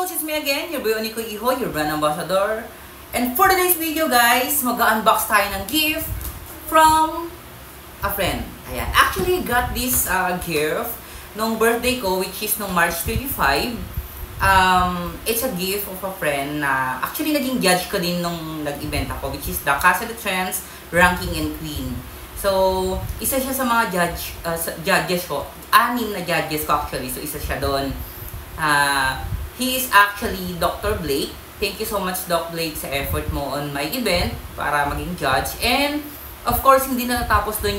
News, it's me again, your boy Oniko Iho, your brand ambassador. And for today's video guys, mag-unbox tayo ng gift from a friend. Ayan, actually got this gift nung birthday ko, which is nung March 25. It's a gift of a friend na actually naging judge ko din nung nag-event ako, which is the Casa de Trends Ranking and Queen. So, isa siya sa mga judges ko. 6 na judges ko actually. So, isa siya doon. He is actually Dr. Blake. Thank you so much, Doc Blake, sa effort mo on my event para maging judge. And, of course, hindi na natapos doon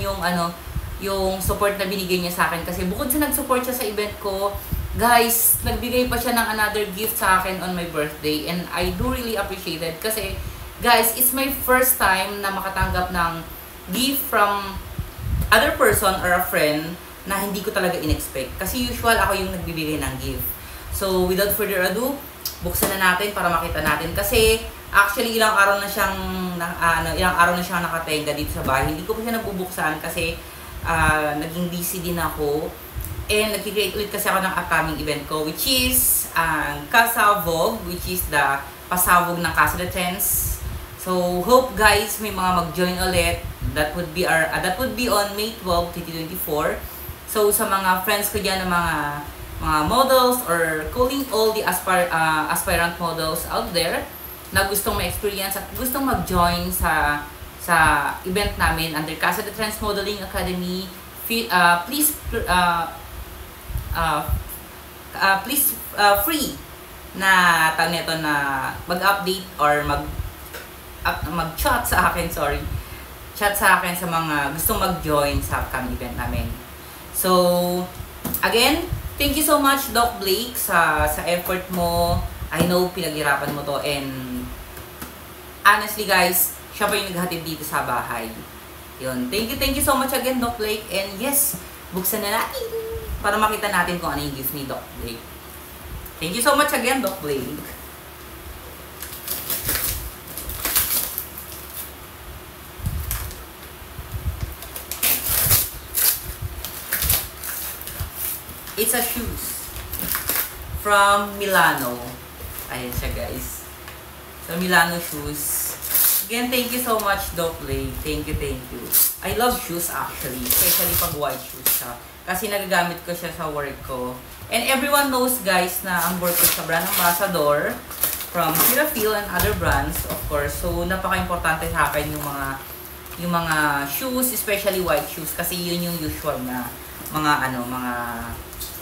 yung support na binigay niya sa akin. Kasi bukod sa nag-support siya sa event ko, guys, nagbigay pa siya ng another gift sa akin on my birthday. And I do really appreciate it. Kasi, guys, it's my first time na makatanggap ng gift from other person or a friend na hindi ko talaga in-expect. Kasi usual ako yung nagbibigay ng gift. So, without further ado, buksan na natin para makita natin. Kasi, actually, ilang araw na siyang nakatenga dito sa bahay. Hindi ko pa siya nabubuksan kasi naging busy din ako. And nag-create ulit kasi ako ng upcoming event ko, which is Casa Vogue, which is the pasabog ng Casa de Trends. So, hope guys may mga mag-join ulit. That would be on May 12, 2024. So, sa mga friends ko dyan na mga models or calling all the aspirant models out there na gustong ma-experience at gustong mag-join sa event namin under Casa de Trends Modeling Academy, please free na tawag nito na mag-update or mag-chat sa akin, chat sa akin sa mga gustong mag-join sa upcoming event namin. So, again, thank you so much, Doc Blake, sa effort mo. I know pinaghirapan mo to, and honestly guys, siya pa yung naghatid dito sa bahay. Yun. Thank you so much again, Doc Blake. And yes, buksan na natin para makita natin kung ano yung gift ni Doc Blake. Thank you so much again, Doc Blake. It's a shoes from Milano. Ayan siya guys. So Milano shoes. Again, thank you so much, Doc Blake. Thank you. I love shoes actually. Especially pag white shoes siya. Kasi nagagamit ko siya sa work ko. And everyone knows guys na ang work ko sa brand ambassador from Cetaphil and other brands, of course. So napaka-importante sa akin yung mga shoes, especially white shoes. Kasi yun yung usual na mga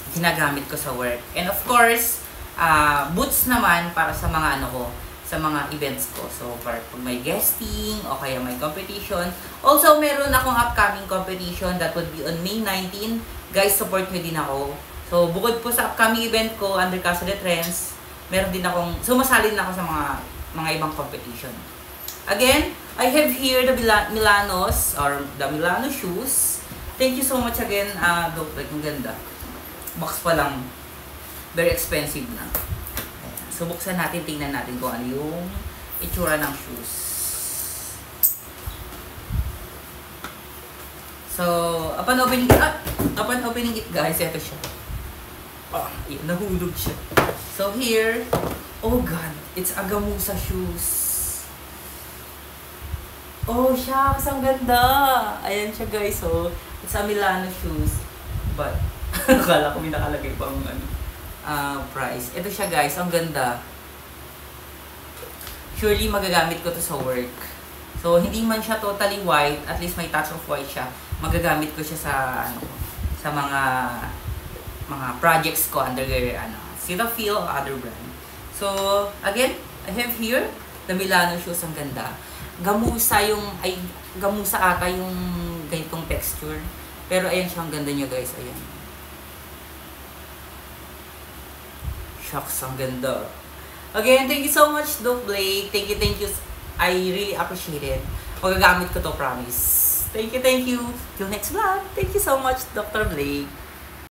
ginagamit ko sa work. And of course, boots naman para sa mga sa mga events ko. So, pag may guesting o kaya may competition. Also, meron akong upcoming competition that would be on May 19. Guys, support nyo din ako. So, bukod po sa upcoming event ko under Casa de Trends, meron din akong, sumasali din ako sa mga ibang competition. Again, I have here the Milanos or the Milano shoes. Thank you so much again, Doc. Ang ganda. Box pa lang. Very expensive na. Ayan. So, buksan natin, tingnan natin kung ano yung itsura ng shoes. So, upon opening it guys, ito siya. Yun, nahulog siya. So, here, oh God, it's a Gamusa shoes. Oh, shucks, ang ganda. Ayan siya guys, oh. It's a Milano shoes. But, akala ko may nakalagay pang price. Ito siya guys, ang ganda. Surely magagamit ko to sa work. So, hindi man siya totally white, at least may touch of white siya. Magagamit ko siya sa mga projects ko under Cetaphil or other brand. So, again, I have here the Milano shoes, ang ganda. Gamusa ata yung ganitong texture. Pero ayan siya, ang ganda niya guys, ayan. Shucks, ang ganda. Again, thank you so much, Doc Blake. Thank you. I really appreciate it. Magagamit ko to, promise. Thank you. Till next vlog. Thank you so much, Dr. Blake.